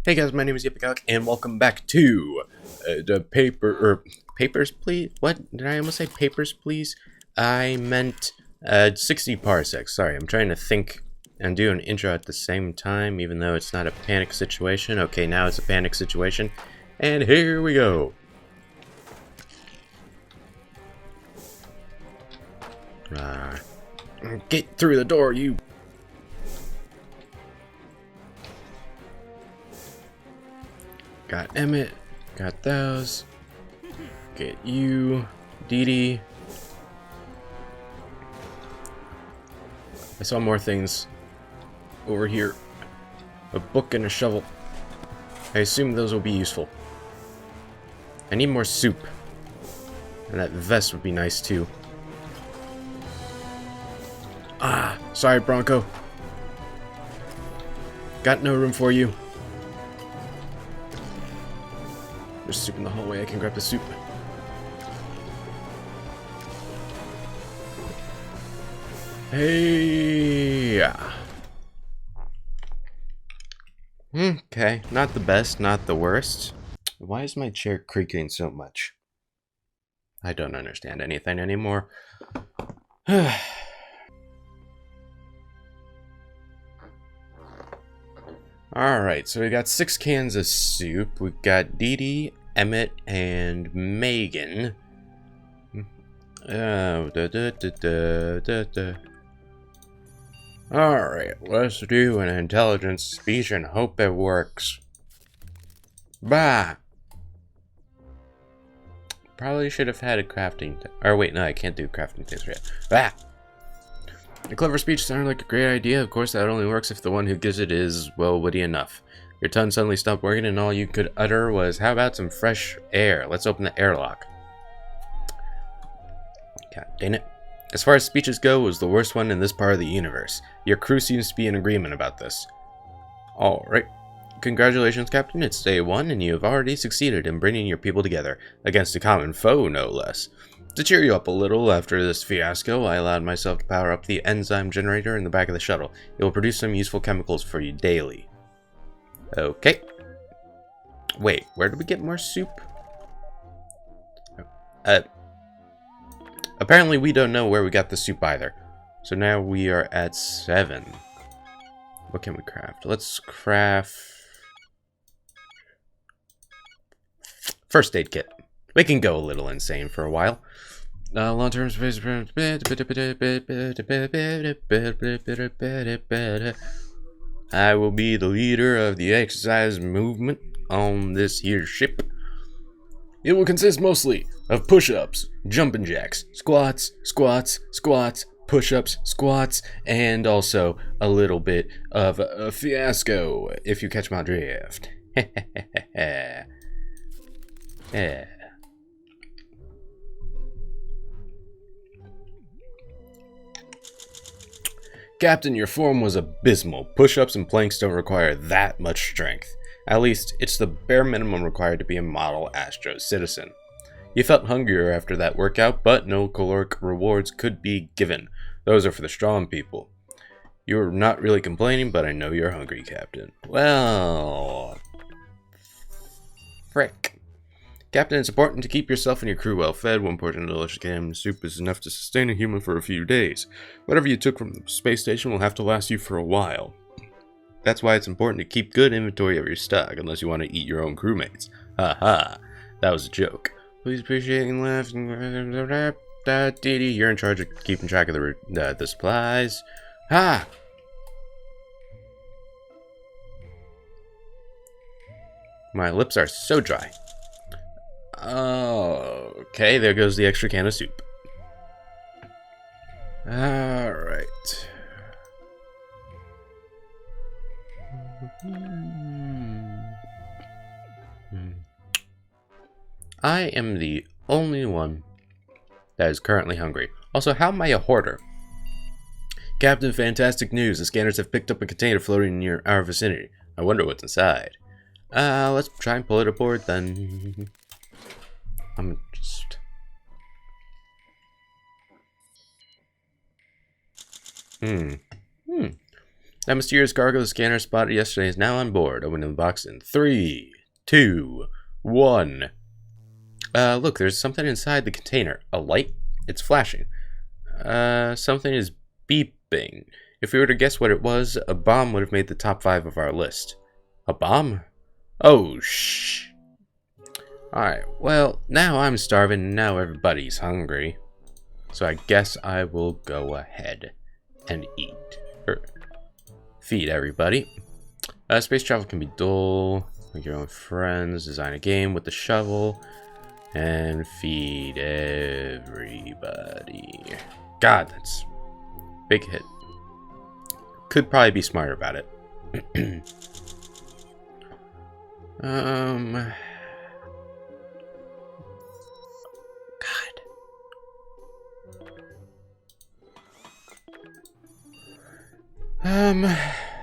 Hey guys, my name is TheEpicAlec, and welcome back to the papers, please. What did I almost say? Papers, please. I meant 60 parsecs. Sorry, I'm trying to think and do an intro at the same time, even though it's not a panic situation. Okay, now it's a panic situation, and here we go. Get through the door, you. Got Emmett, got those. Get you, deity. I saw more things over here. A book and a shovel. I assume those will be useful. I need more soup. And that vest would be nice too. Ah, sorry Bronco. Got no room for you. There's soup in the hallway, I can grab the soup. Hey! Okay, not the best, not the worst. Why is my chair creaking so much? I don't understand anything anymore. Alright, so we got 6 cans of soup. We got Dee Dee, Emmett, and Megan. Alright, let's do an intelligence speech and hope it works. Bah! Probably should have had a crafting or wait, no, I can't do crafting things yet. Bah! A clever speech sounded like a great idea. Of course, that only works if the one who gives it is, well, witty enough. Your tongue suddenly stopped working and all you could utter was, how about some fresh air? Let's open the airlock. God dang it. As far as speeches go, it was the worst one in this part of the universe. Your crew seems to be in agreement about this. Alright. Congratulations, Captain. It's day 1, and you have already succeeded in bringing your people together. Against a common foe, no less. To cheer you up a little after this fiasco, I allowed myself to power up the enzyme generator in the back of the shuttle. It will produce some useful chemicals for you daily. Okay. Wait, where did we get more soup? Apparently we don't know where we got the soup either. So now we are at 7. What can we craft? Let's craft... first aid kit. We can go a little insane for a while. Long-term space... I will be the leader of the exercise movement on this here ship. It will consist mostly of push-ups, jumping jacks, squats, squats, squats, push-ups, squats, and also a little bit of a fiasco, if you catch my drift. Yeah. Captain, your form was abysmal. Push-ups and planks don't require that much strength. At least, it's the bare minimum required to be a model Astro citizen. You felt hungrier after that workout, but no caloric rewards could be given. Those are for the strong people. You're not really complaining, but I know you're hungry, Captain. Well... frick. Captain, it's important to keep yourself and your crew well fed. 1 portion of delicious canned soup is enough to sustain a human for a few days. Whatever you took from the space station will have to last you for a while. That's why it's important to keep good inventory of your stock, unless you want to eat your own crewmates. Haha, that was a joke. Please appreciate and laugh. Dee Dee, you're in charge of keeping track of the supplies. Ha! My lips are so dry. Oh, okay, there goes the extra can of soup. Alright. I am the only one that is currently hungry. Also, how am I a hoarder? Captain, fantastic news. The scanners have picked up a container floating near our vicinity. I wonder what's inside. Let's try and pull it aboard then. I'm just... That mysterious cargo the scanner spotted yesterday is now on board. Opening the box in 3, 2, 1. Look, there's something inside the container. A light? It's flashing. Something is beeping. If we were to guess what it was, a bomb would have made the top 5 of our list. A bomb? Oh, shh. Alright, well, now I'm starving and now everybody's hungry. So I guess I will go ahead and eat. Or feed everybody. Space travel can be dull. Make your own friends. Design a game with the shovel. And feed everybody. God, that's a big hit. Could probably be smarter about it.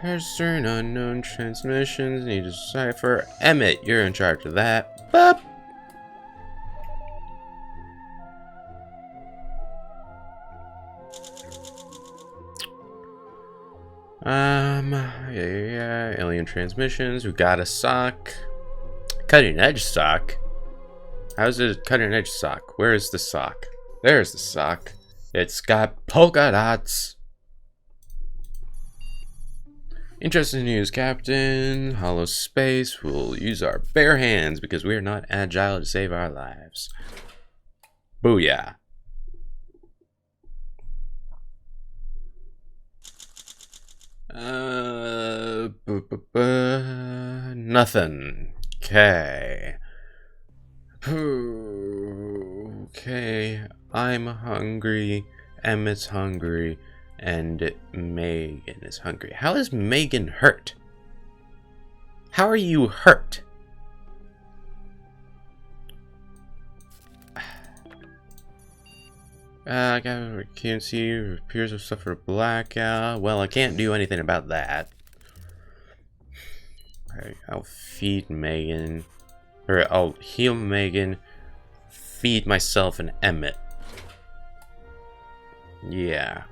There's certain unknown transmissions. Need to decipher. Emmett, you're in charge of that. Boop. Yeah, alien transmissions. We got a sock. Cutting edge sock? How's it a cutting edge sock? Where is the sock? There's the sock. It's got polka dots. Interesting news, Captain. Hollow space. We'll use our bare hands because we are not agile to save our lives. Booyah. Nothing. Okay. Okay. I'm hungry. Emmett's hungry. And Megan is hungry. How is Megan hurt? How are you hurt? I can't see. Appears to suffer a blackout. Well, I can't do anything about that. Alright, I'll feed Megan. Or I'll heal Megan. Feed myself and Emmett. Yeah.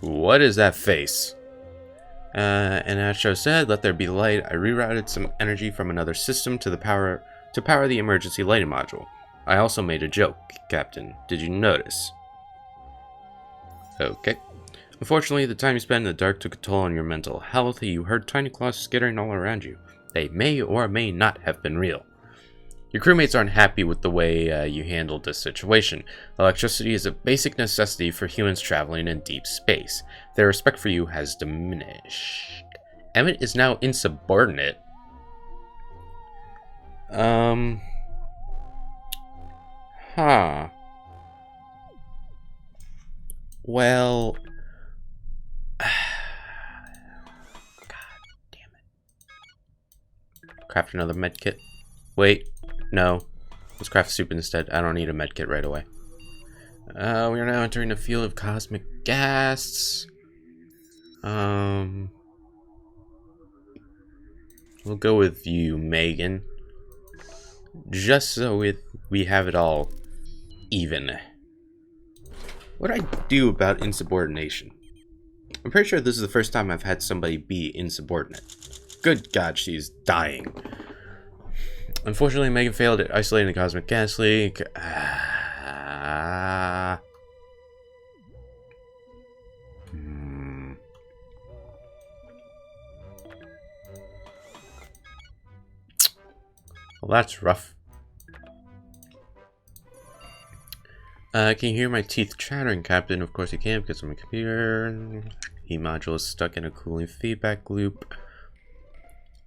What is that face? And Astro said, "Let there be light." I rerouted some energy from another system to power the emergency lighting module. I also made a joke, Captain. Did you notice? Okay. Unfortunately, the time you spent in the dark took a toll on your mental health. You heard tiny claws skittering all around you. They may or may not have been real. Your crewmates aren't happy with the way you handled this situation. Electricity is a basic necessity for humans traveling in deep space. Their respect for you has diminished. Emmett is now insubordinate. Huh. Well... God damn it. Craft another medkit. Wait. No. Let's craft soup instead. I don't need a medkit right away. We are now entering a field of cosmic gas. We'll go with you, Megan. Just so we have it all even. What do I do about insubordination? I'm pretty sure this is the first time I've had somebody be insubordinate. Good God, she's dying. Unfortunately, Megan failed at isolating the cosmic gas leak. Well, that's rough. Can you hear my teeth chattering, Captain? Of course you can, because I'm a computer. E module is stuck in a cooling feedback loop.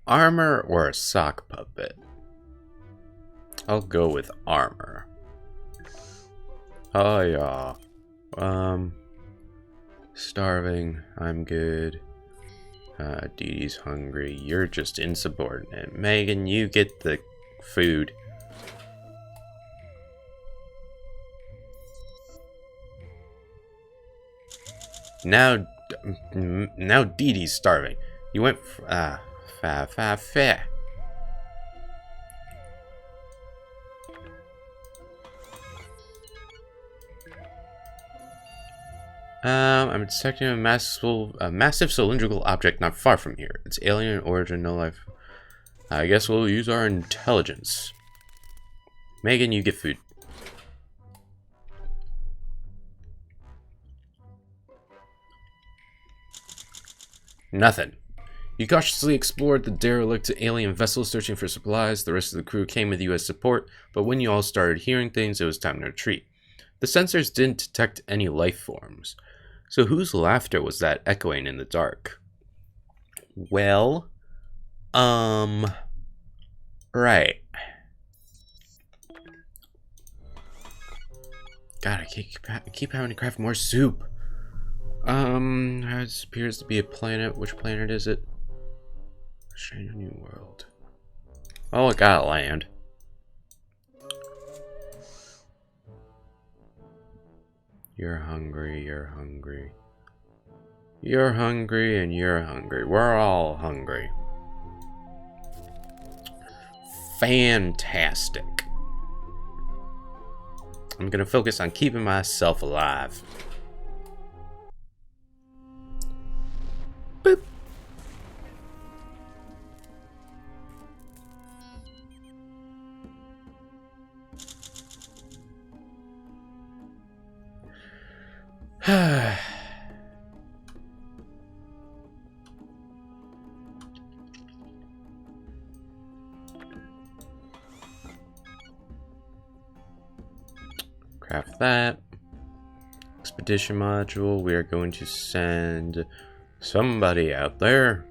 Armor or a sock puppet? I'll go with armor. Oh yeah. Starving. I'm good. Dee Dee's hungry. You're just insubordinate. Megan, you get the food. Now Dee Dee's starving. You went fa. I'm detecting a massive cylindrical object not far from here. It's alien in origin, no life. I guess we'll use our intelligence. Megan, you get food. Nothing. You cautiously explored the derelict alien vessel, searching for supplies. The rest of the crew came with you as support, but when you all started hearing things, it was time to retreat. The sensors didn't detect any life forms. So whose laughter was that echoing in the dark? Well, right. God, I keep having to craft more soup. It appears to be a planet. Which planet is it? Strange New World. Oh, it got land. You're hungry, you're hungry. You're hungry and you're hungry. We're all hungry. Fantastic. I'm gonna focus on keeping myself alive. Boop. Craft that. Expedition module. We are going to send somebody out there.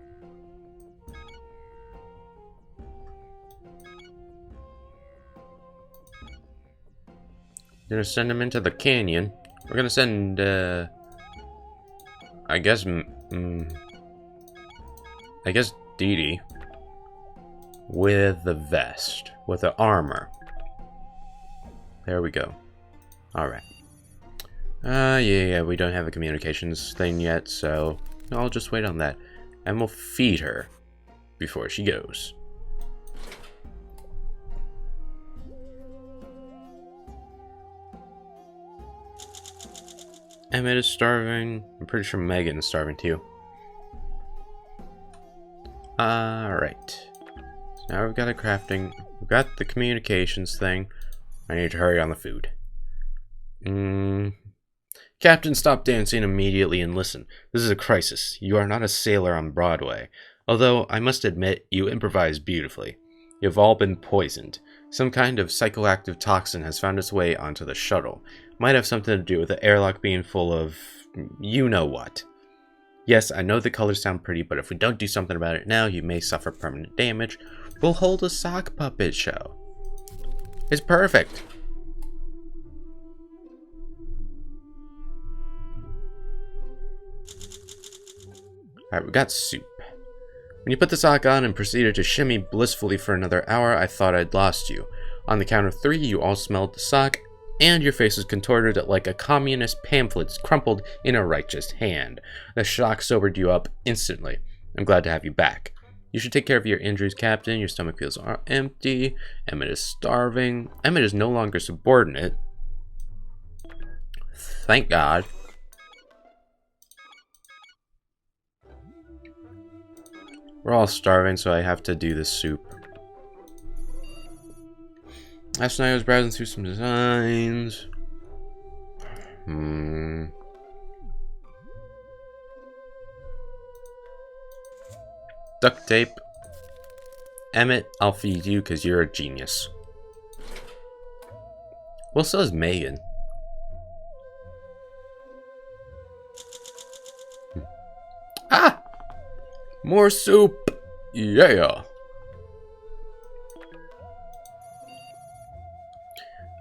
Gonna send him into the canyon. We're gonna send, I guess deity with the vest, with the armor. There we go. All right. Yeah, we don't have a communications thing yet, so I'll just wait on that, and we'll feed her before she goes. Emmett is starving. I'm pretty sure Megan is starving too. Alright. So now we've got a crafting. We've got the communications thing. I need to hurry on the food. Captain, stop dancing immediately and listen. This is a crisis. You are not a sailor on Broadway. Although, I must admit, you improvise beautifully. You have all been poisoned. Some kind of psychoactive toxin has found its way onto the shuttle. Might have something to do with the airlock being full of... you know what. Yes, I know the colors sound pretty, but if we don't do something about it now, you may suffer permanent damage. We'll hold a sock puppet show. It's perfect. Alright, we got soup. When you put the sock on and proceeded to shimmy blissfully for another hour, I thought I'd lost you. On the count of 3, you all smelled the sock, and your faces contorted like a communist pamphlet crumpled in a righteous hand. The shock sobered you up instantly. I'm glad to have you back. You should take care of your injuries, Captain. Your stomach feels empty. Emmett is starving. Emmett is no longer subordinate. Thank God. We're all starving, so I have to do this soup. Last night I was browsing through some designs. Duct tape. Emmett, I'll feed you because you're a genius. Well, so is Megan. Ah! More soup! Yeah!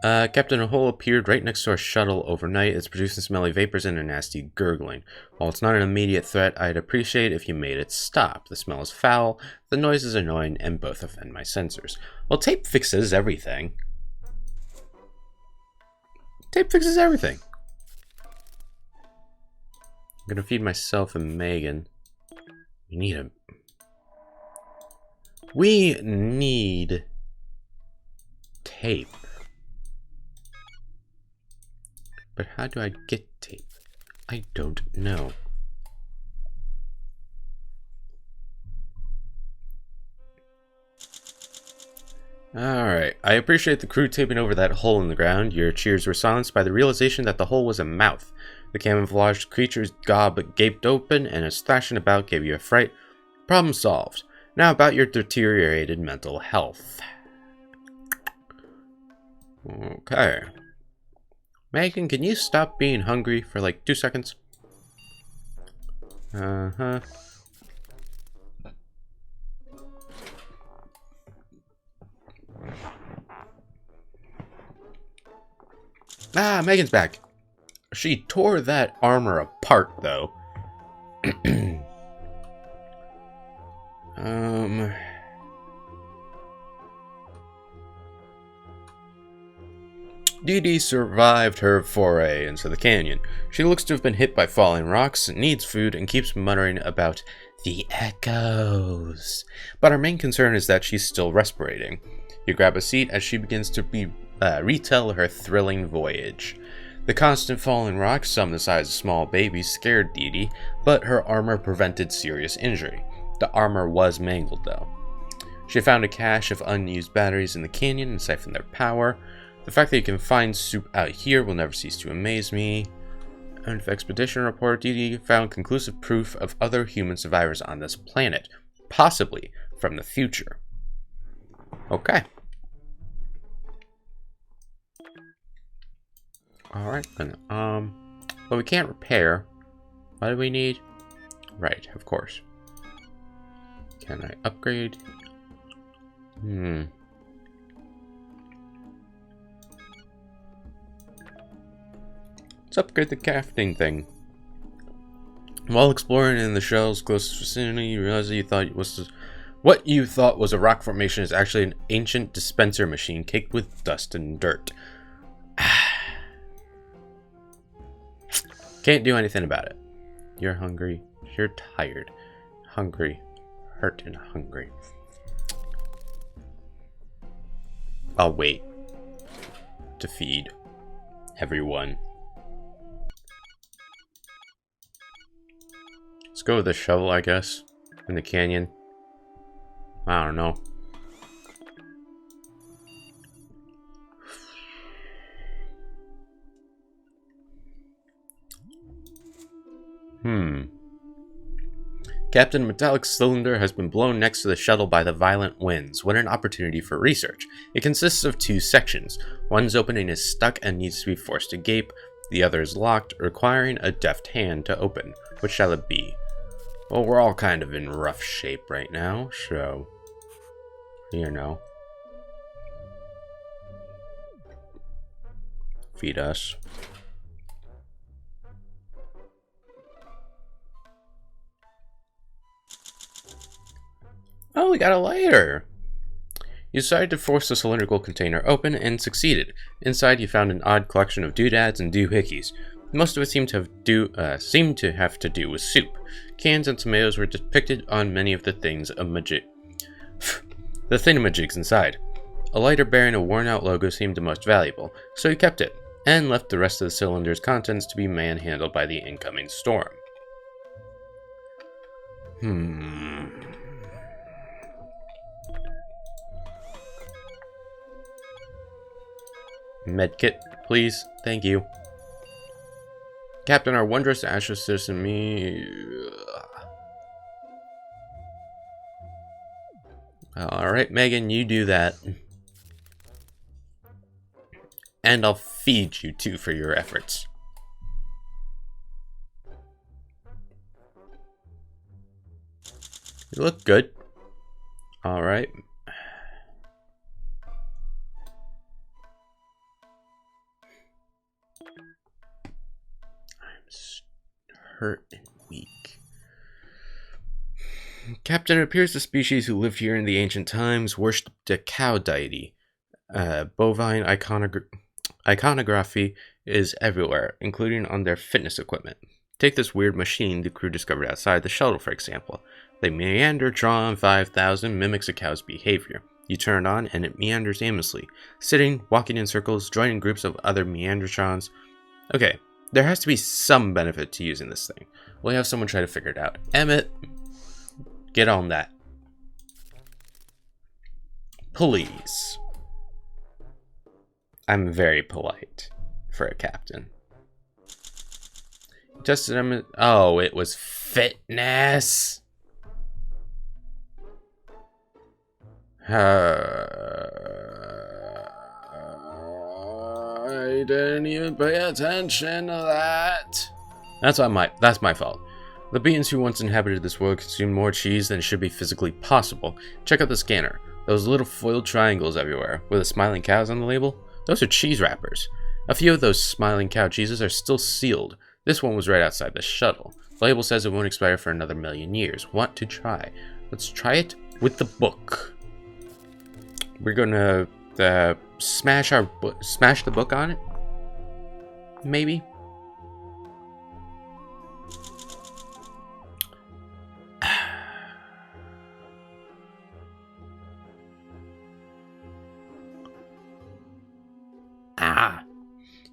Captain, a hole appeared right next to our shuttle overnight. It's producing smelly vapors and a nasty gurgling. While it's not an immediate threat, I'd appreciate if you made it stop. The smell is foul, the noise is annoying, and both offend my sensors. Well, tape fixes everything. Tape fixes everything. I'm gonna feed myself and Megan. We need tape. But how do I get tape? I don't know. Alright, I appreciate the crew taping over that hole in the ground. Your cheers were silenced by the realization that the hole was a mouth. The camouflaged creature's gob gaped open, and its thrashing about gave you a fright. Problem solved. Now about your deteriorated mental health. Okay. Megan, can you stop being hungry for like 2 seconds? Uh-huh. Ah, Megan's back. She tore that armor apart, though. Deity survived her foray into the canyon. She looks to have been hit by falling rocks, needs food, and keeps muttering about the echoes. But our main concern is that she's still respirating. You grab a seat as she begins to retell her thrilling voyage. The constant falling rocks, some the size of small babies, scared Deity, but her armor prevented serious injury. The armor was mangled, though. She found a cache of unused batteries in the canyon and siphoned their power. The fact that you can find soup out here will never cease to amaze me. And the expedition report, Deity found conclusive proof of other human survivors on this planet, possibly from the future. Okay. Alright then, but we can't repair. What do we need? Right, of course. Can I upgrade? Let's upgrade the crafting thing. While exploring in the shell's closest vicinity, you realize that what you thought was a rock formation is actually an ancient dispenser machine caked with dust and dirt. Can't do anything about it. You're hungry. You're tired. Hungry. Hurt and hungry. I'll wait to feed everyone. Let's go with the shovel, I guess, in the canyon. I don't know. Captain Metallic's cylinder has been blown next to the shuttle by the violent winds. What an opportunity for research. It consists of 2 sections. One's opening is stuck and needs to be forced to gape. The other is locked, requiring a deft hand to open. Which shall it be? Well, we're all kind of in rough shape right now, so, you know. Feed us. Oh, we got a lighter! You decided to force the cylindrical container open and succeeded. Inside, you found an odd collection of doodads and doohickeys. Most of it seemed to have to do with soup. Cans and tomatoes were depicted on many of the thingamajigs inside. A lighter bearing a worn-out logo seemed the most valuable, so he kept it, and left the rest of the cylinder's contents to be manhandled by the incoming storm. Medkit, please. Thank you. Captain, our wondrous ashes citizen me. Alright, Megan, you do that. And I'll feed you too for your efforts. You look good. Alright. Hurt and weak. Captain, it appears the species who lived here in the ancient times worshipped a cow deity. Bovine iconography is everywhere, including on their fitness equipment. Take this weird machine the crew discovered outside the shuttle, for example. The Meandertron 5000 mimics a cow's behavior. You turn it on and it meanders aimlessly, sitting, walking in circles, joining groups of other Meandertrons. Okay. There has to be some benefit to using this thing. We'll have someone try to figure it out. Emmett, get on that. Please. I'm very polite for a captain. Tested him. Oh, it was fitness. I didn't even pay attention to that. That's my fault. The beings who once inhabited this world consumed more cheese than should be physically possible. Check out the scanner. Those little foiled triangles everywhere, with the smiling cows on the label. Those are cheese wrappers. A few of those smiling cow cheeses are still sealed. This one was right outside the shuttle. The label says it won't expire for another 1,000,000 years. Want to try? Let's try it with the book. We're gonna smash the book on it. Maybe.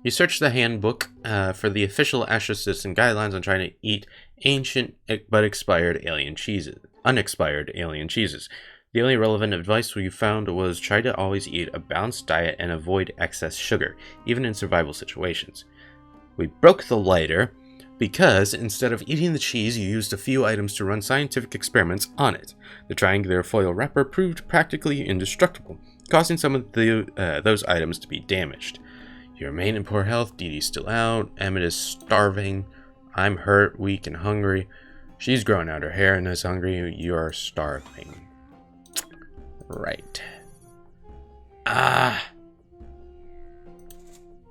You search the handbook for the official astrocysts guidelines on trying to eat ancient but unexpired alien cheeses. The only relevant advice we found was try to always eat a balanced diet and avoid excess sugar, even in survival situations. We broke the lighter because instead of eating the cheese, you used a few items to run scientific experiments on it. The triangular foil wrapper proved practically indestructible, causing some of those items to be damaged. You remain in poor health. Deedee's still out. Emmett is starving. I'm hurt, weak, and hungry. She's growing out her hair and is hungry. You're starving. Right.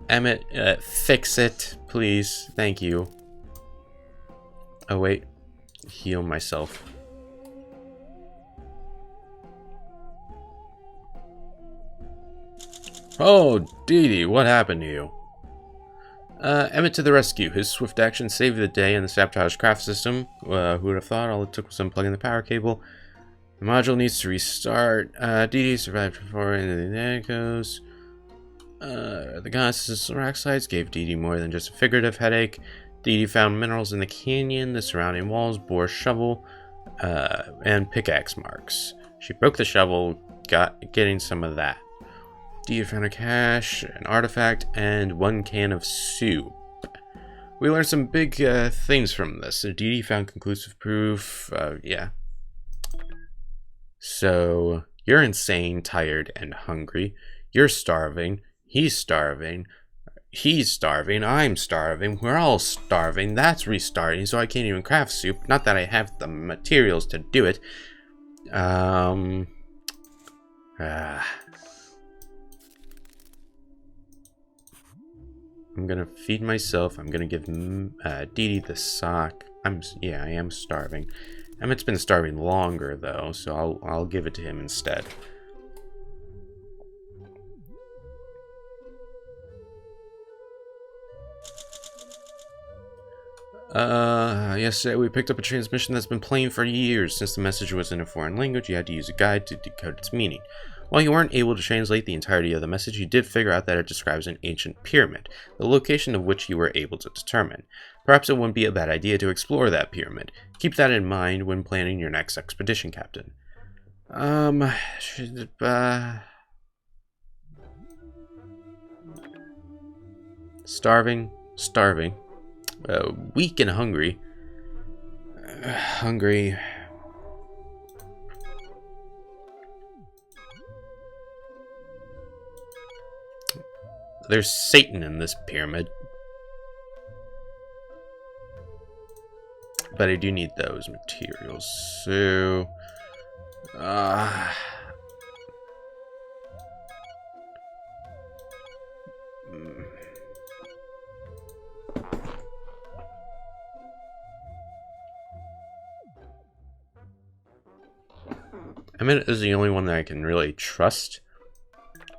Emmett, fix it, please. Thank you. Oh, wait. Heal myself. Oh, Deedee, what happened to you? Emmett to the rescue. His swift action saved the day in the sabotaged craft system. Who would have thought? All it took was unplugging the power cable. The module needs to restart. Deedee survived before into the echoes. The goddess's rock slides gave Deedee more than just a figurative headache. Deedee found minerals in the canyon, the surrounding walls, bore shovel, and pickaxe marks. She broke the shovel, getting some of that. Deedee found a cache, an artifact, and 1 can of soup. We learned some big things from this. Deedee found conclusive proof. Yeah. So, you're insane, tired, and hungry. You're starving. He's starving. He's starving. I'm starving. We're all starving. That's restarting, so I can't even craft soup. Not that I have the materials to do it. I'm gonna feed myself. I'm gonna give Deedee the sock. I am starving. Emmett's been starving longer though, so I'll give it to him instead. Yesterday we picked up a transmission that's been playing for years. Since the message was in a foreign language, you had to use a guide to decode its meaning. While you weren't able to translate the entirety of the message, you did figure out that it describes an ancient pyramid, the location of which you were able to determine. Perhaps it wouldn't be a bad idea to explore that pyramid. Keep that in mind when planning your next expedition, Captain. Starving. Weak and hungry. Hungry. There's Satan in this pyramid. But I do need those materials. So... Emmett is the only one that I can really trust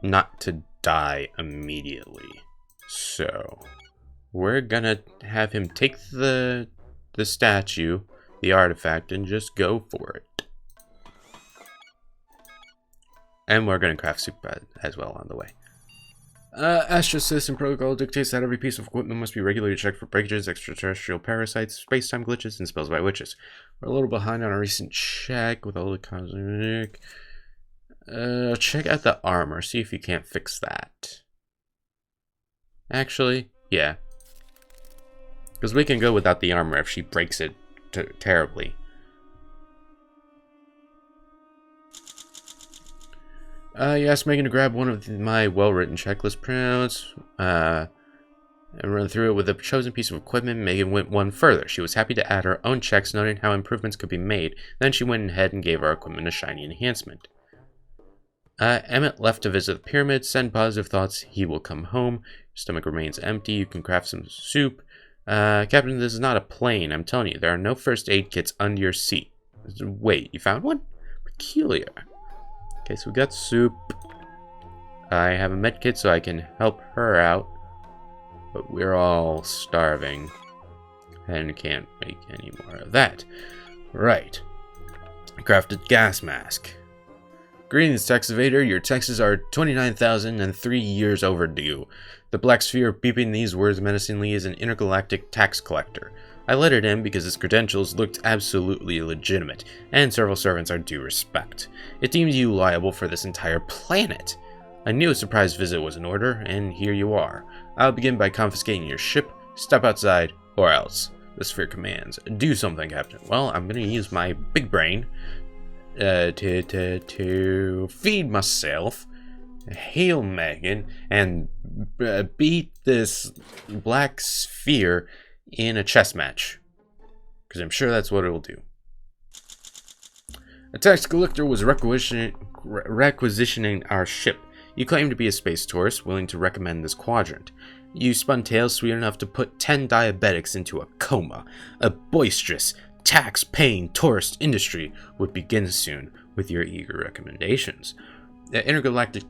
not to die immediately. So, we're gonna have him take the statue, the artifact, and just go for it. And we're gonna craft soup as well on the way. Astrosystems protocol dictates that every piece of equipment must be regularly checked for breakages, extraterrestrial parasites, space-time glitches, and spells by witches. We're a little behind on our recent check with all the cosmic. Check out the armor, see if you can't fix that. Actually, yeah. Because we can go without the armor if she breaks it terribly. You asked Megan to grab one of my well-written checklist printouts and run through it with a chosen piece of equipment. Megan went one further. She was happy to add her own checks, noting how improvements could be made. Then she went ahead and gave our equipment a shiny enhancement. Emmett left to visit the pyramid. Send positive thoughts. He will come home. Your stomach remains empty. You can craft some soup. Captain, this is not a plane. I'm telling you, there are no first aid kits under your seat. Wait, you found one? Peculiar. Okay, so we got soup. I have a med kit so I can help her out. But we're all starving. And can't make any more of that. Right. Crafted gas mask. Greetings, tax evader. Your taxes are 29,003 years overdue. The black sphere beeping these words menacingly is an intergalactic tax collector. I let it in because its credentials looked absolutely legitimate, and several servants are due respect. It deemed you liable for this entire planet. I knew a surprise visit was in order, and here you are. I'll begin by confiscating your ship. Step outside, or else. The sphere commands. Do something, Captain. Well, I'm going to use my big brain to feed myself, heal Megan, and beat this black sphere in a chess match. Because I'm sure that's what it will do. A tax collector was requisitioning our ship. You claim to be a space tourist, willing to recommend this quadrant. You spun tales sweet enough to put 10 diabetics into a coma. A boisterous, tax-paying tourist industry would begin soon with your eager recommendations. The intergalactic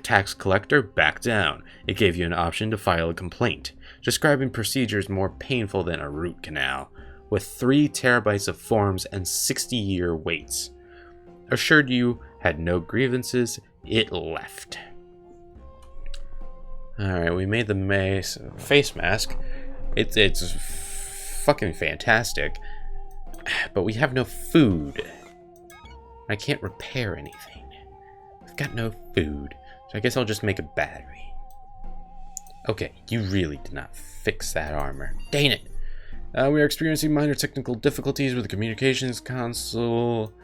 tax collector backed down. It gave you an option to file a complaint, describing procedures more painful than a root canal, with 3 terabytes of forms and 60-year waits. Assured you had no grievances, it left. Alright, we made the face mask. It's fucking fantastic. But we have no food. I can't repair anything. I've got no food. So I guess I'll just make a battery. Okay, you really did not fix that armor. Dang it! We are experiencing minor technical difficulties with the communications console.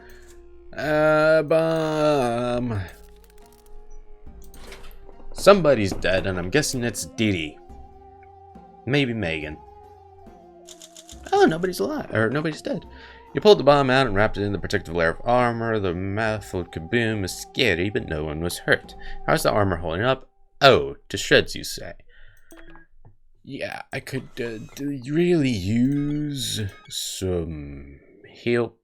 Somebody's dead, and I'm guessing it's deity. Maybe Megan. Oh, nobody's alive, or nobody's dead. You pulled the bomb out and wrapped it in the protective layer of armor. The muffled kaboom is scary, but no one was hurt. How's the armor holding up? Oh, to shreds, you say. Yeah, I could really use some help.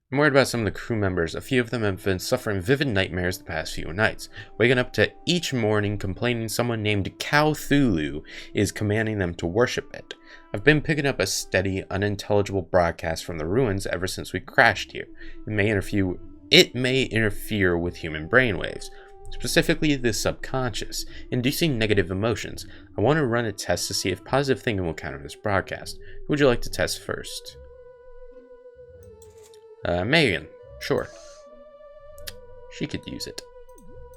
I'm worried about some of the crew members. A few of them have been suffering vivid nightmares the past few nights, waking up to each morning complaining someone named Cthulhu is commanding them to worship it. I've been picking up a steady, unintelligible broadcast from the ruins ever since we crashed here. It may interfere with human brainwaves, specifically the subconscious, inducing negative emotions. I want to run a test to see if positive thinking will counter this broadcast. Who would you like to test first? Megan. Sure. She could use it.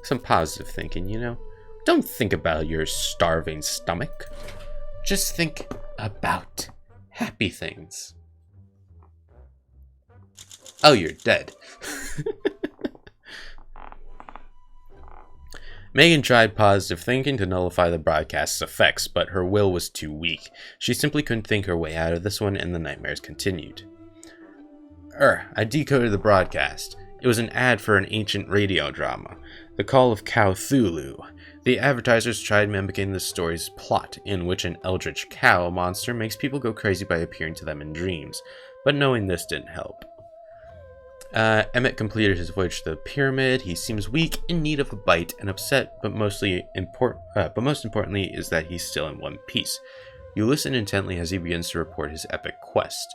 Some positive thinking, you know? Don't think about your starving stomach. Just think about happy things. Oh, you're dead. Megan tried positive thinking to nullify the broadcast's effects, but her will was too weak. She simply couldn't think her way out of this one, and the nightmares continued. I decoded the broadcast. It was an ad for an ancient radio drama, The Call of Cthulhu. The advertisers tried mimicking the story's plot, in which an eldritch cow monster makes people go crazy by appearing to them in dreams, but knowing this didn't help. Emmett completed his voyage to the pyramid. He seems weak, in need of a bite, and upset, but most importantly is that he's still in one piece. You listen intently as he begins to report his epic quest.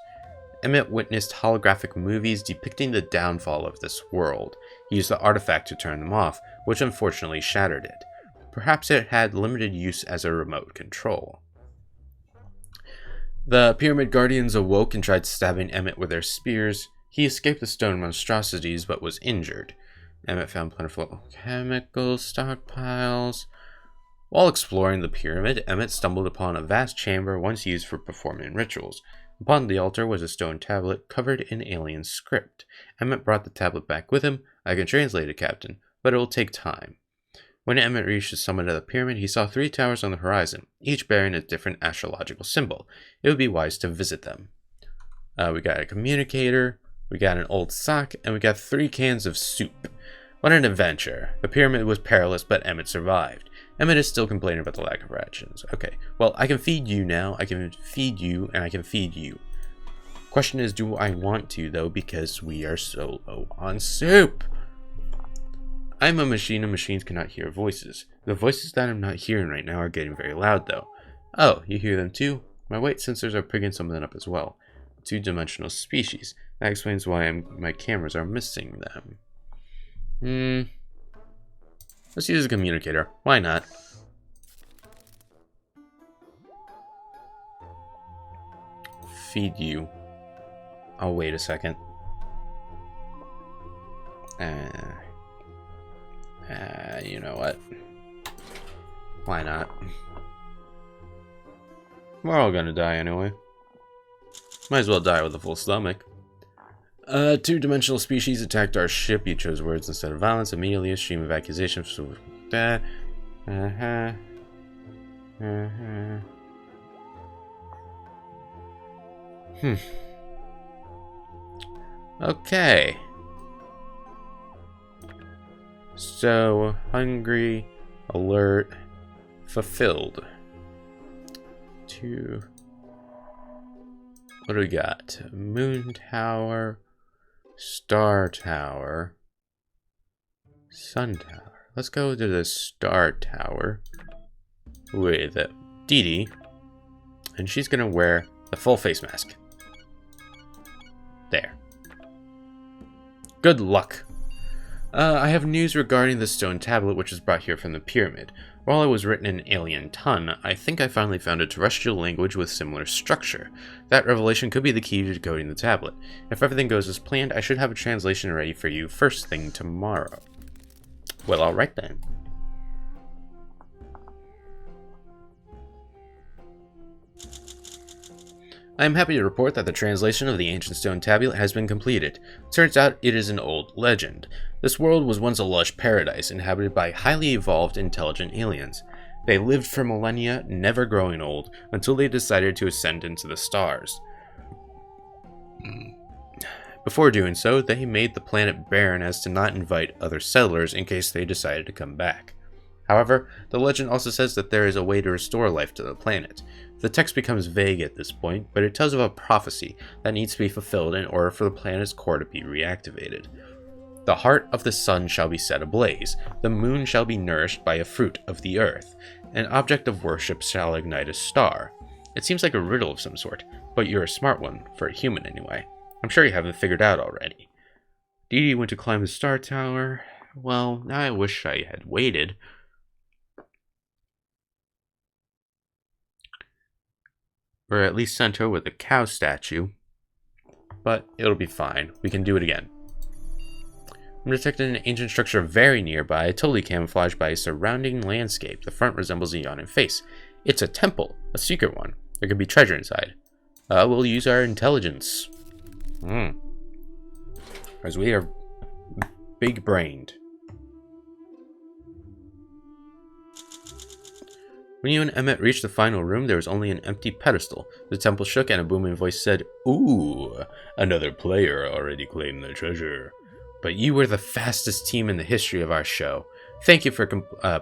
Emmett witnessed holographic movies depicting the downfall of this world. He used the artifact to turn them off, which unfortunately shattered it. Perhaps it had limited use as a remote control. The Pyramid Guardians awoke and tried stabbing Emmett with their spears. He escaped the stone monstrosities but was injured. Emmett found plentiful chemical stockpiles. While exploring the pyramid, Emmett stumbled upon a vast chamber once used for performing rituals. Upon the altar was a stone tablet covered in alien script. Emmett brought the tablet back with him. I can translate it, Captain, but it will take time. When Emmett reached the summit of the pyramid, he saw 3 towers on the horizon, each bearing a different astrological symbol. It would be wise to visit them. We got a communicator, we got an old sock, and we got 3 cans of soup. What an adventure. The pyramid was perilous, but Emmett survived. Emmett is still complaining about the lack of rations. Okay, well, I can feed you now, I can feed you, and I can feed you. Question is, do I want to, though, because we are so low on soup? I'm a machine and machines cannot hear voices. The voices that I'm not hearing right now are getting very loud, though. Oh, you hear them too? My weight sensors are picking something up as well. 2-dimensional species. That explains why my cameras are missing them. Let's use a communicator. Why not? Feed you. Oh, wait a second. You know what? Why not? We're all gonna die anyway. Might as well die with a full stomach. 2-dimensional species attacked our ship. You chose words instead of violence. Immediately a stream of accusations. Okay. So, hungry, alert, fulfilled. What do we got? Moon Tower, Star Tower, Sun Tower. Let's go to the Star Tower with Deity, and she's gonna wear the full face mask. There. Good luck. I have news regarding the stone tablet which was brought here from the pyramid. While it was written in alien tongue, I think I finally found a terrestrial language with similar structure. That revelation could be the key to decoding the tablet. If everything goes as planned, I should have a translation ready for you first thing tomorrow. Well, alright then. I am happy to report that the translation of the ancient stone tablet has been completed. Turns out it is an old legend. This world was once a lush paradise inhabited by highly evolved, intelligent aliens. They lived for millennia, never growing old, until they decided to ascend into the stars. Before doing so, they made the planet barren as to not invite other settlers in case they decided to come back. However, the legend also says that there is a way to restore life to the planet. The text becomes vague at this point, but it tells of a prophecy that needs to be fulfilled in order for the planet's core to be reactivated. The heart of the sun shall be set ablaze, the moon shall be nourished by a fruit of the earth, an object of worship shall ignite a star. It seems like a riddle of some sort, but you're a smart one, for a human anyway. I'm sure you have it figured out already. Dee Dee went to climb the star tower. Well, now I wish I had waited. Or at least sent her with a cow statue. But it'll be fine. We can do it again. I'm detecting an ancient structure very nearby, totally camouflaged by a surrounding landscape. The front resembles a yawning face. It's a temple, a secret one. There could be treasure inside. We'll use our intelligence. As we are big-brained. When you and Emmett reached the final room, there was only an empty pedestal. The temple shook and a booming voice said, "Ooh, another player already claimed the treasure. But you were the fastest team in the history of our show. Thank you for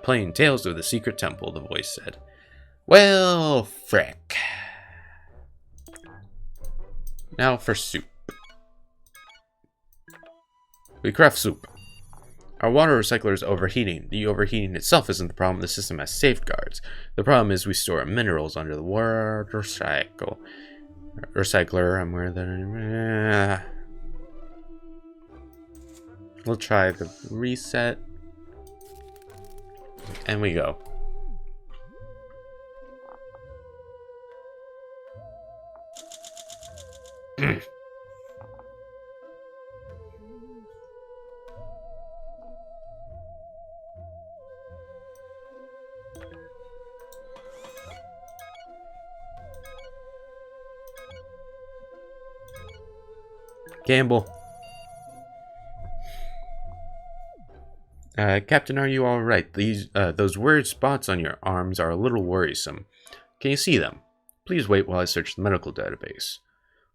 playing Tales of the Secret Temple," the voice said. Well, frick. Now for soup. We craft soup. Our water recycler is overheating. The overheating itself isn't the problem, the system has safeguards. The problem is we store minerals under the water cycle. Recycler, I'm aware that... We'll try the reset. And we go. Gamble. Captain, are you alright? Those weird spots on your arms are a little worrisome. Can you see them? Please wait while I search the medical database.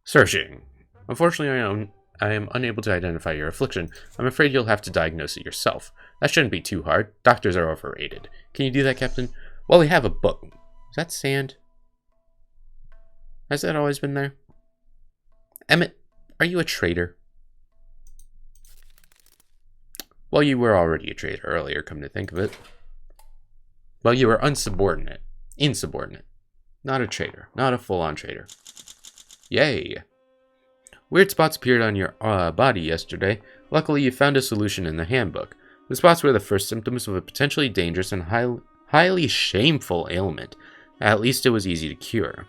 Searching. Unfortunately, I am unable to identify your affliction. I'm afraid you'll have to diagnose it yourself. That shouldn't be too hard. Doctors are overrated. Can you do that, Captain? Well, we have a book. Is that sand? Has that always been there? Emmett, are you a traitor? Well, you were already a traitor earlier, come to think of it. Well, you were unsubordinate. Insubordinate. Not a traitor. Not a full-on traitor. Yay. Weird spots appeared on your body yesterday. Luckily, you found a solution in the handbook. The spots were the first symptoms of a potentially dangerous and highly shameful ailment. At least it was easy to cure.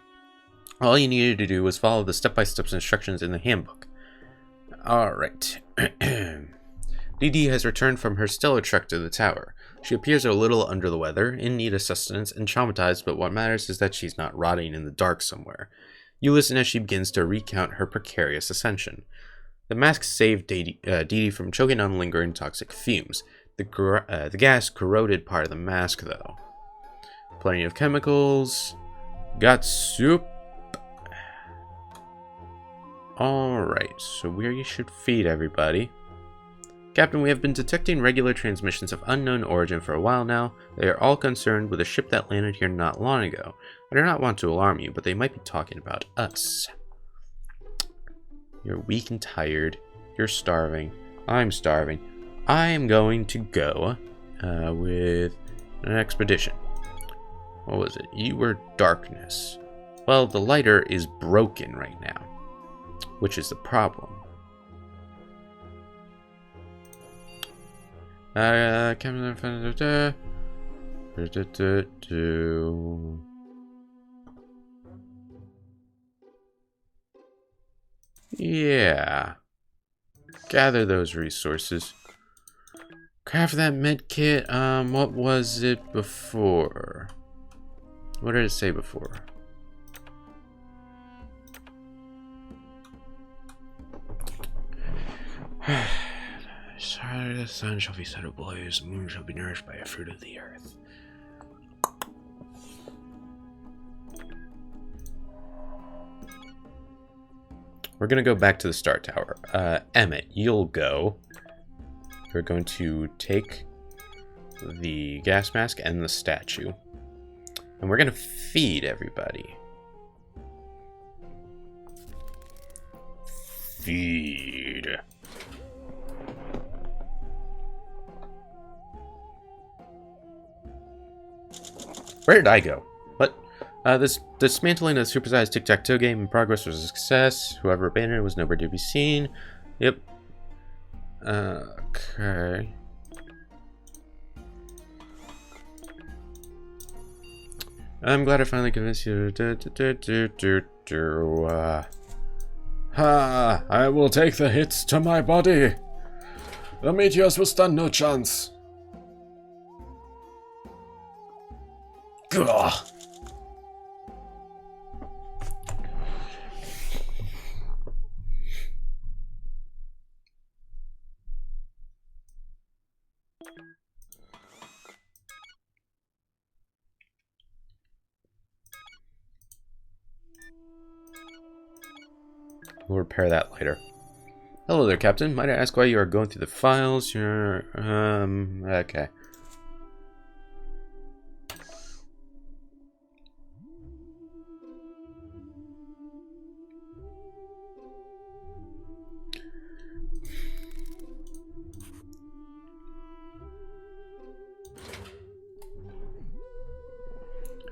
All you needed to do was follow the step-by-step instructions in the handbook. Alright. Dee has returned from her stellar trek to the tower. She appears a little under the weather, in need of sustenance, and traumatized, but what matters is that she's not rotting in the dark somewhere. You listen as she begins to recount her precarious ascension. The mask saved Dee from choking on lingering toxic fumes. The gas corroded part of the mask, though. Plenty of chemicals. Got soup. Alright, so we should feed everybody. Captain, we have been detecting regular transmissions of unknown origin for a while now. They are all concerned with a ship that landed here not long ago. I do not want to alarm you, but they might be talking about us. You're weak and tired. You're starving. I'm starving. I am going to go with an expedition. What was it? You were darkness. Well, the lighter is broken right now, which is the problem. Yeah. Gather those resources. Craft that med kit. What was it before? What did it say before? The sun shall be set ablaze, the moon shall be nourished by a fruit of the earth. We're gonna go back to the Star Tower. Emmett, you'll go. We're going to take the gas mask and the statue. And we're gonna feed everybody. Feed. Where did I go? What? This dismantling of the supersized tic-tac-toe game in progress was a success. Whoever abandoned it was nowhere to be seen. Yep. Okay. I'm glad I finally convinced you. Ha! I will take the hits to my body. The meteors will stand no chance. Gah! We'll repair that later. Hello there, Captain. Might I ask why you are going through the files? You're, okay.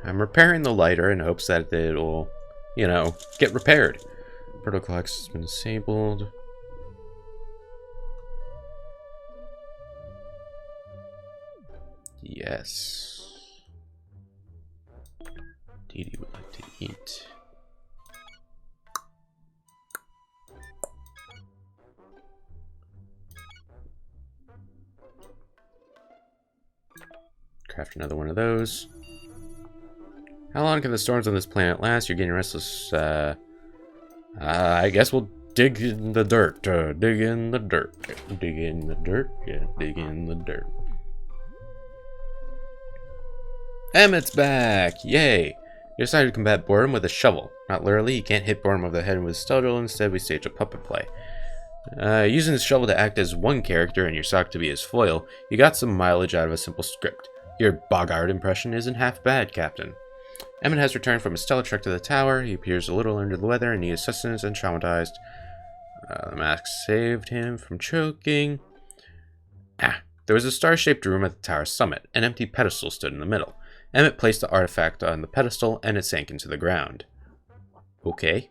I'm repairing the lighter in hopes that it'll you know, get repaired. Protocol access has been disabled. Yes. Deity would like to eat. Craft another one of those. How long can the storms on this planet last? You're getting restless. I guess we'll dig in the dirt. Dig in the dirt. Dig in the dirt. Yeah, dig in the dirt. Emmett's back! Yay! You decided to combat boredom with a shovel. Not literally, you can't hit boredom over the head with a cudgel. Instead, we stage a puppet play. Using the shovel to act as one character and your sock to be his foil, you got some mileage out of a simple script. Your Bogart impression isn't half bad, Captain. Emmett has returned from his stellar trek to the tower. He appears a little under the weather and needs sustenance and traumatized. The mask saved him from choking. There was a star-shaped room at the tower's summit. An empty pedestal stood in the middle. Emmett placed the artifact on the pedestal and it sank into the ground. Okay.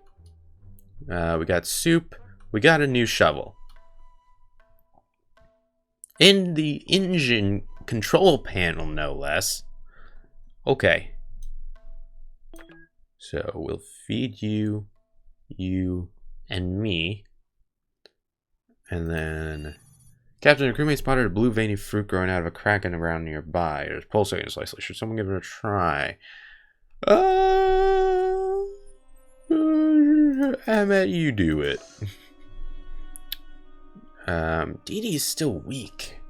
We got soup. We got a new shovel. In the engine control panel, no less. Okay. So we'll feed you, and me. And then... Captain, your crewmate spotted a blue veiny fruit growing out of a crack in the ground nearby. It was pulsating slightly. Should someone give it a try? Emmett, you do it. Deity is still weak.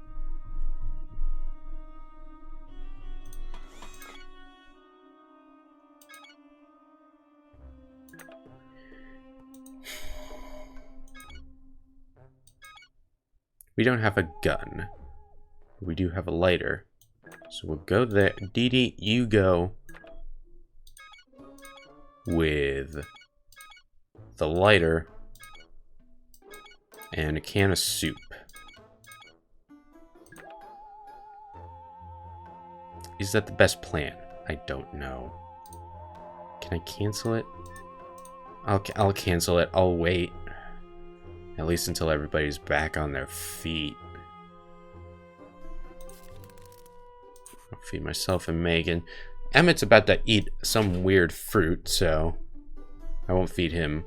We don't have a gun. We do have a lighter. So we'll go there. Deity, you go with the lighter and a can of soup. Is that the best plan? I don't know. Can I cancel it? I'll cancel it. I'll wait. At least until everybody's back on their feet. I'll feed myself and Megan. Emmett's about to eat some weird fruit, so I won't feed him.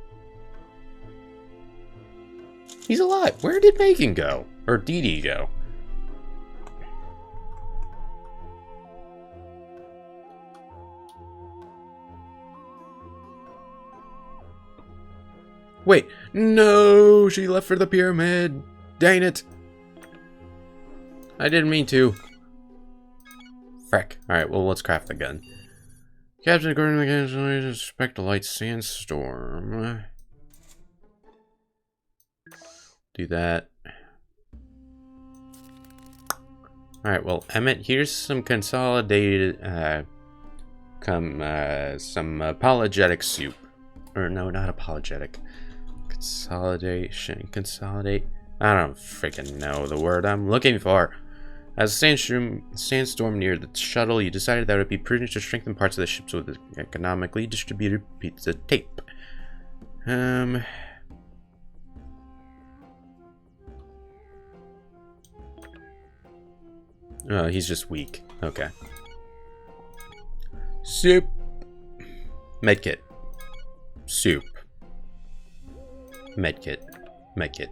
He's alive. Where did Megan go? Or Deity go? Wait, no, she left for the pyramid. Dang it. I didn't mean to. Frick. Alright, well, let's craft the gun. Captain, according to the cancellation, expect a light sandstorm. Do that. Alright, well, Emmett, here's some consolidated, some apologetic soup. Or, no, not apologetic. Consolidate. I don't freaking know the word I'm looking for. As a sandstorm neared the shuttle, you decided that it would be prudent to strengthen parts of the ships with economically distributed pizza tape. Oh, he's just weak. Okay. Soup. Medkit. Soup. Medkit. Medkit.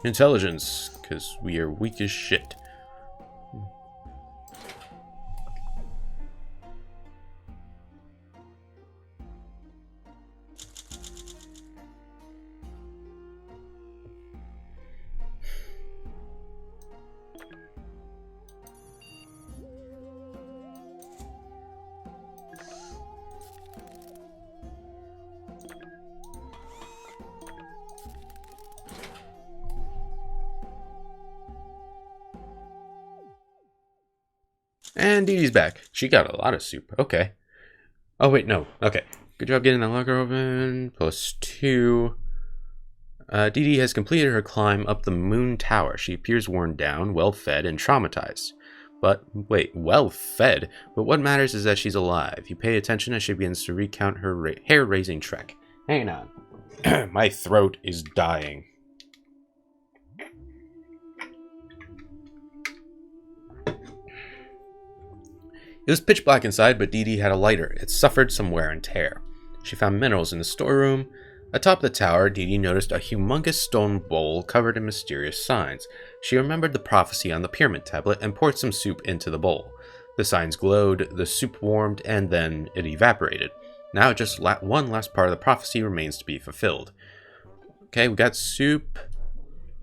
Intelligence, because we are weak as shit. And Dee Dee's back. She got a lot of soup. Okay. Oh, wait, no. Okay. Good job getting that locker open. +2. Dee Dee has completed her climb up the moon tower. She appears worn down, well-fed, and traumatized. But, wait, well fed? But what matters is that she's alive. You pay attention as she begins to recount her hair-raising trek. Hang on. My throat is dying. It was pitch black inside, but Dee Dee had a lighter. It suffered some wear and tear. She found minerals in the storeroom. Atop the tower, Dee Dee noticed a humongous stone bowl covered in mysterious signs. She remembered the prophecy on the pyramid tablet and poured some soup into the bowl. The signs glowed, the soup warmed, and then it evaporated. Now just one last part of the prophecy remains to be fulfilled. Okay, we got soup.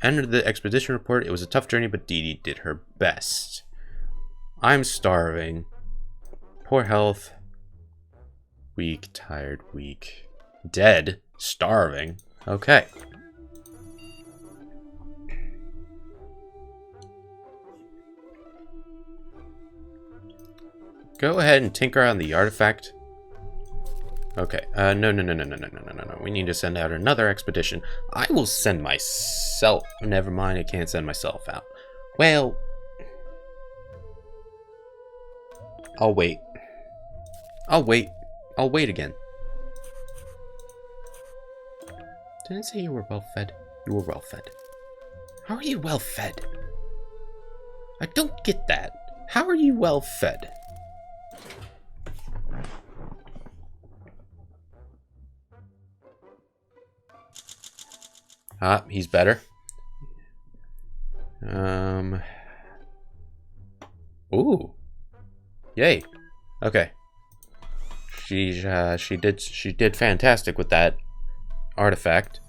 Entered the expedition report. It was a tough journey, but Dee Dee did her best. I'm starving. Poor health. Weak, tired, weak. Dead. Starving. Okay. Go ahead and tinker on the artifact. Okay. No. We need to send out another expedition. I will send myself. Never mind, I can't send myself out. Well, I'll wait. I'll wait again. Didn't say you were well fed. You were well fed. How are you well fed? I don't get that. How are you well fed? Ah, he's better. Ooh. Yay. Okay. She did fantastic with that artifact.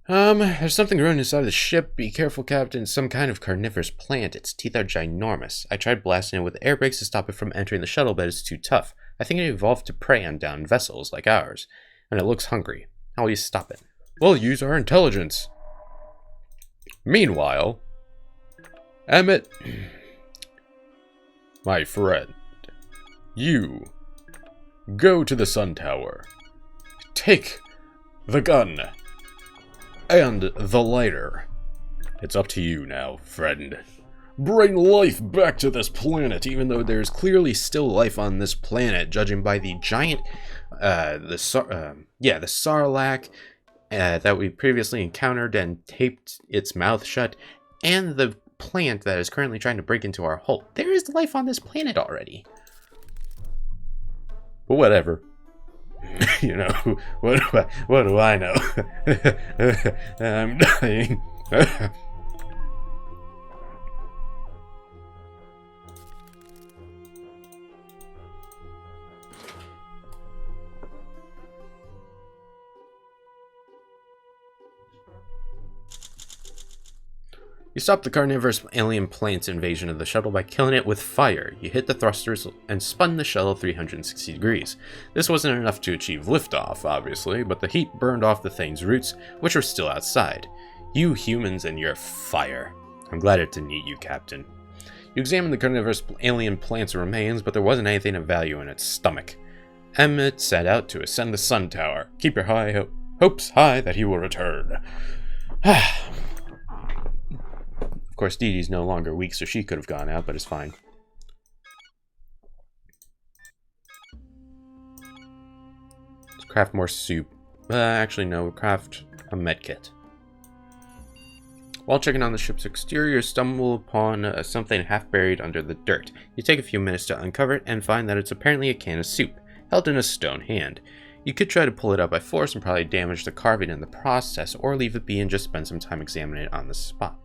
There's something growing inside the ship. Be careful, Captain. Some kind of carnivorous plant. Its teeth are ginormous. I tried blasting it with air brakes to stop it from entering the shuttle, but it's too tough. I think it evolved to prey on downed vessels like ours, and it looks hungry. How will you stop it? We'll use our intelligence. Meanwhile, Emmett, my friend, you go to the sun tower. Take the gun and the lighter. It's up to you now, friend. Bring life back to this planet, even though there's clearly still life on this planet, judging by the giant, the Sarlacc that we previously encountered and taped its mouth shut, and the plant that is currently trying to break into our hull. There is life on this planet already. But whatever. You know, what do I know? I'm dying. You stopped the carnivorous alien plane's invasion of the shuttle by killing it with fire. You hit the thrusters and spun the shuttle 360 degrees. This wasn't enough to achieve liftoff, obviously, but the heat burned off the thing's roots, which were still outside. You humans and your fire. I'm glad it didn't eat you, Captain. You examined the carnivorous alien plant's remains, but there wasn't anything of value in its stomach. Emmett set out to ascend the sun tower. Keep your hopes high that he will return. Of course, Dee Dee's no longer weak, so she could have gone out, but it's fine. Let's craft more soup. Actually, no, we'll craft a medkit. While checking on the ship's exterior, you stumble upon something half buried under the dirt. You take a few minutes to uncover it and find that it's apparently a can of soup, held in a stone hand. You could try to pull it out by force and probably damage the carving in the process, or leave it be and just spend some time examining it on the spot.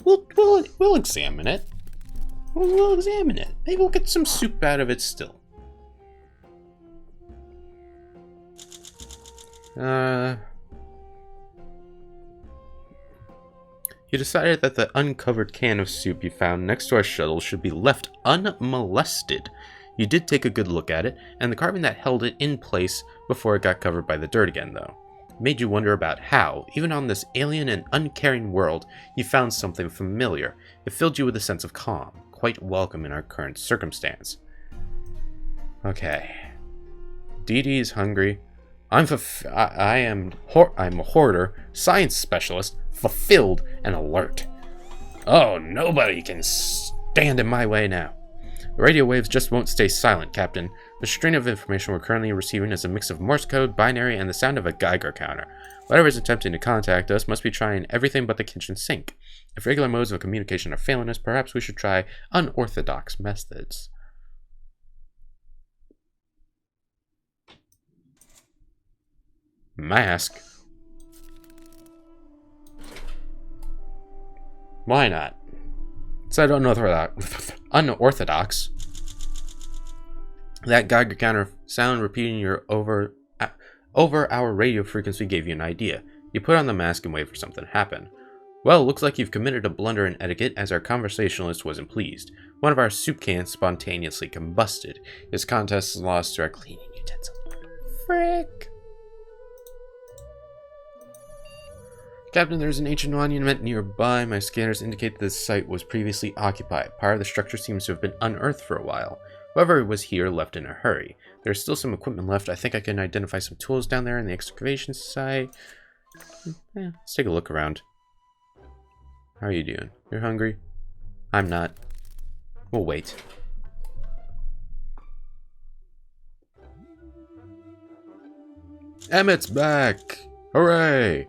We'll examine it. We'll examine it. Maybe we'll get some soup out of it still. You decided that the uncovered can of soup you found next to our shuttle should be left unmolested. You did take a good look at it, and the carving that held it in place before it got covered by the dirt again, though. Made you wonder about how, even on this alien and uncaring world, you found something familiar. It filled you with a sense of calm, quite welcome in our current circumstance. Okay. Dee Dee's hungry. I'm a hoarder, science specialist, fulfilled, and alert. Oh, nobody can stand in my way now. The radio waves just won't stay silent, Captain. The stream of information we're currently receiving is a mix of Morse code, binary, and the sound of a Geiger counter. Whatever is attempting to contact us must be trying everything but the kitchen sink. If regular modes of communication are failing us, perhaps we should try unorthodox methods. Mask? Why not? It's unorthodox. That Geiger counter sound repeating your over our radio frequency gave you an idea. You put on the mask and wait for something to happen. Well, looks like you've committed a blunder in etiquette, as our conversationalist wasn't pleased. One of our soup cans spontaneously combusted. His contest lost to our cleaning utensil. Frick! Captain, there's an ancient monument nearby. My scanners indicate this site was previously occupied. Part of the structure seems to have been unearthed for a while. Whoever was here left in a hurry. There's still some equipment left. I think I can identify some tools down there in the excavation site. Let's take a look around. How are you doing? You're hungry? I'm not. We'll wait. Emmett's back! Hooray!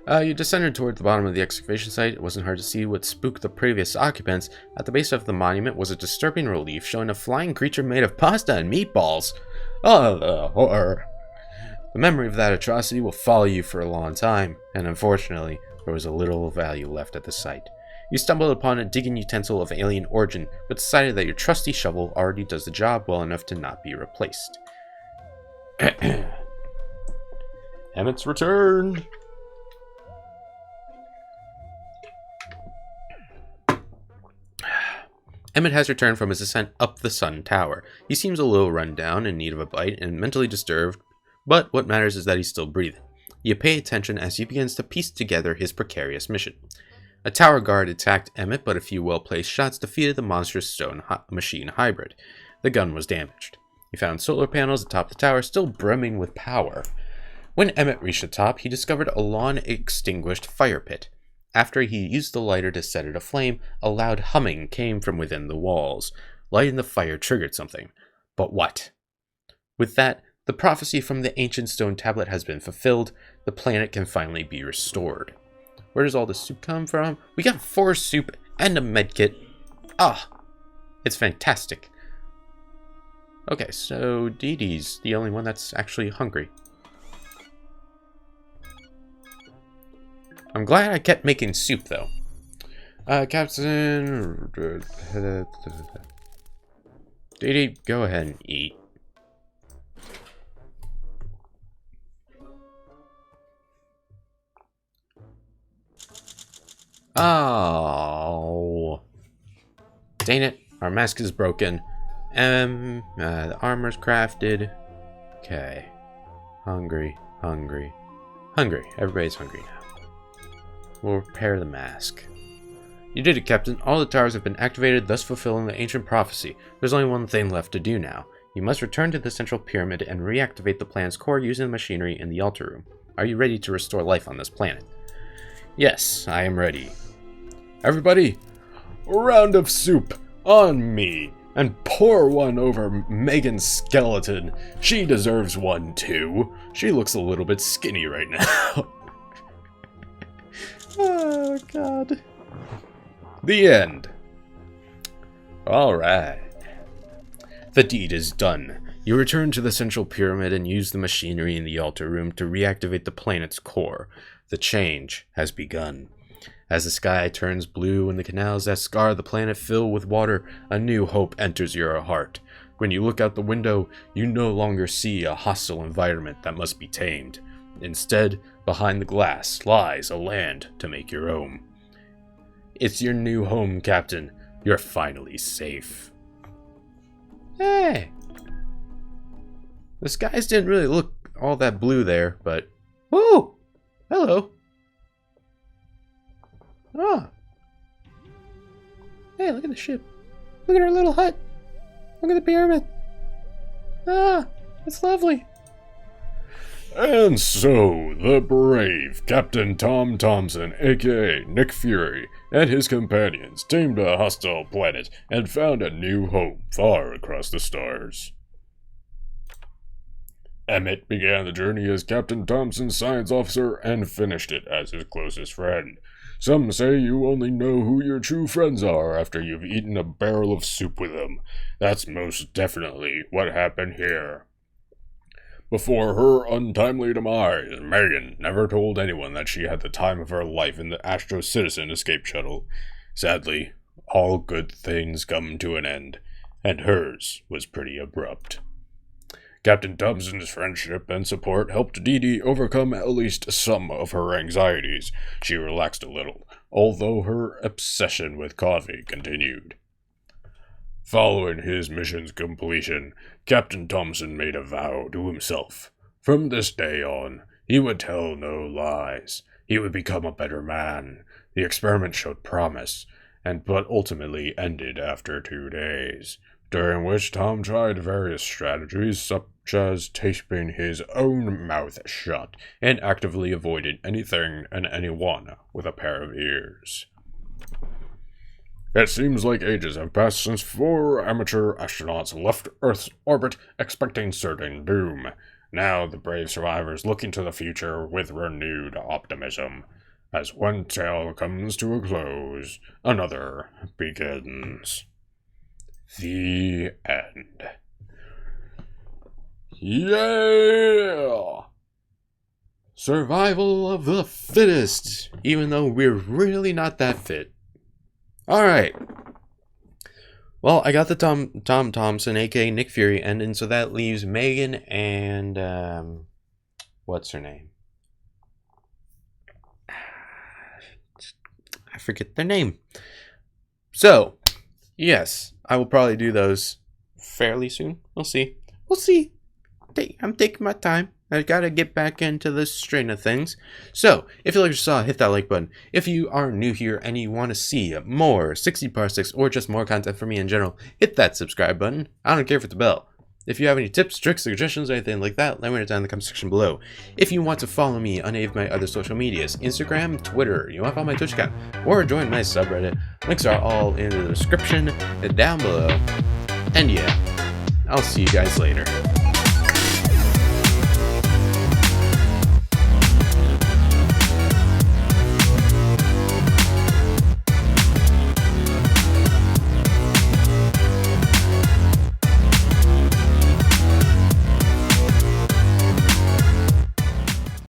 You descended toward the bottom of the excavation site. It wasn't hard to see what spooked the previous occupants. At the base of the monument was a disturbing relief showing a flying creature made of pasta and meatballs. Oh, the horror. The memory of that atrocity will follow you for a long time, and unfortunately, there was a little value left at the site. You stumbled upon a digging utensil of alien origin, but decided that your trusty shovel already does the job well enough to not be replaced. Emmett's returned! Emmett has returned from his ascent up the Sun Tower. He seems a little run down, in need of a bite, and mentally disturbed, but what matters is that he's still breathing. You pay attention as he begins to piece together his precarious mission. A tower guard attacked Emmett, but a few well-placed shots defeated the monstrous stone machine hybrid. The gun was damaged. He found solar panels atop the tower, still brimming with power. When Emmett reached the top, he discovered a long-extinguished fire pit. After he used the lighter to set it aflame, a loud humming came from within the walls. Lighting the fire triggered something. But what? With that, the prophecy from the ancient stone tablet has been fulfilled. The planet can finally be restored. Where does all the soup come from? We got 4 soup and a medkit. Ah, it's fantastic. Okay, so Deity's the only one that's actually hungry. I'm glad I kept making soup, though. Captain... Deity, go ahead and eat. Oh. Dang it. Our mask is broken. The armor's crafted. Okay. Hungry. Everybody's hungry now. We'll repair the mask. You did it, Captain. All the towers have been activated, thus fulfilling the ancient prophecy. There's only one thing left to do now. You must return to the central pyramid and reactivate the planet's core using the machinery in the altar room. Are you ready to restore life on this planet? Yes, I am ready. Everybody, a round of soup on me, and pour one over Megan's skeleton. She deserves one too. She looks a little bit skinny right now. Oh, God. The end. Alright. The deed is done. You return to the central pyramid and use the machinery in the altar room to reactivate the planet's core. The change has begun. As the sky turns blue and the canals that scar the planet fill with water, a new hope enters your heart. When you look out the window, you no longer see a hostile environment that must be tamed. Instead, behind the glass lies a land to make your own. It's your new home, Captain. You're finally safe. Hey! The skies didn't really look all that blue there, but... Woo! Hello! Ah! Hey, look at the ship. Look at our little hut. Look at the pyramid. Ah! It's lovely. And so, the brave Captain Tom Thompson, aka Nick Fury, and his companions tamed a hostile planet and found a new home far across the stars. Emmett began the journey as Captain Thompson's science officer and finished it as his closest friend. Some say you only know who your true friends are after you've eaten a barrel of soup with them. That's most definitely what happened here. Before her untimely demise, Megan never told anyone that she had the time of her life in the Astro Citizen escape shuttle. Sadly, all good things come to an end, and hers was pretty abrupt. Captain Thompson's friendship and support helped Dee Dee overcome at least some of her anxieties. She relaxed a little, although her obsession with coffee continued. Following his mission's completion, Captain Thompson made a vow to himself. From this day on, he would tell no lies. He would become a better man. The experiment showed promise, but ultimately ended after 2 days, during which Tom tried various strategies such as taping his own mouth shut and actively avoiding anything and anyone with a pair of ears. It seems like ages have passed since 4 amateur astronauts left Earth's orbit expecting certain doom. Now the brave survivors look into the future with renewed optimism. As one tale comes to a close, another begins. The end. Yeah! Survival of the fittest, even though we're really not that fit. Alright. Well, I got the Tom Thompson, aka Nick Fury, ending, so that leaves Megan and, what's her name? I forget their name. So, yes, I will probably do those fairly soon. We'll see. I'm taking my time. I gotta get back into this strain of things. So, if you like what you saw, hit that like button. If you are new here and you want to see more 60 Parsecs or just more content from me in general, hit that subscribe button. I don't care if it's a bell. If you have any tips, tricks, suggestions, or anything like that, let me know down in the comment section below. If you want to follow me on any of my other social medias, Instagram, Twitter, you want to follow my Twitch account, or join my subreddit, links are all in the description down below. And yeah, I'll see you guys later.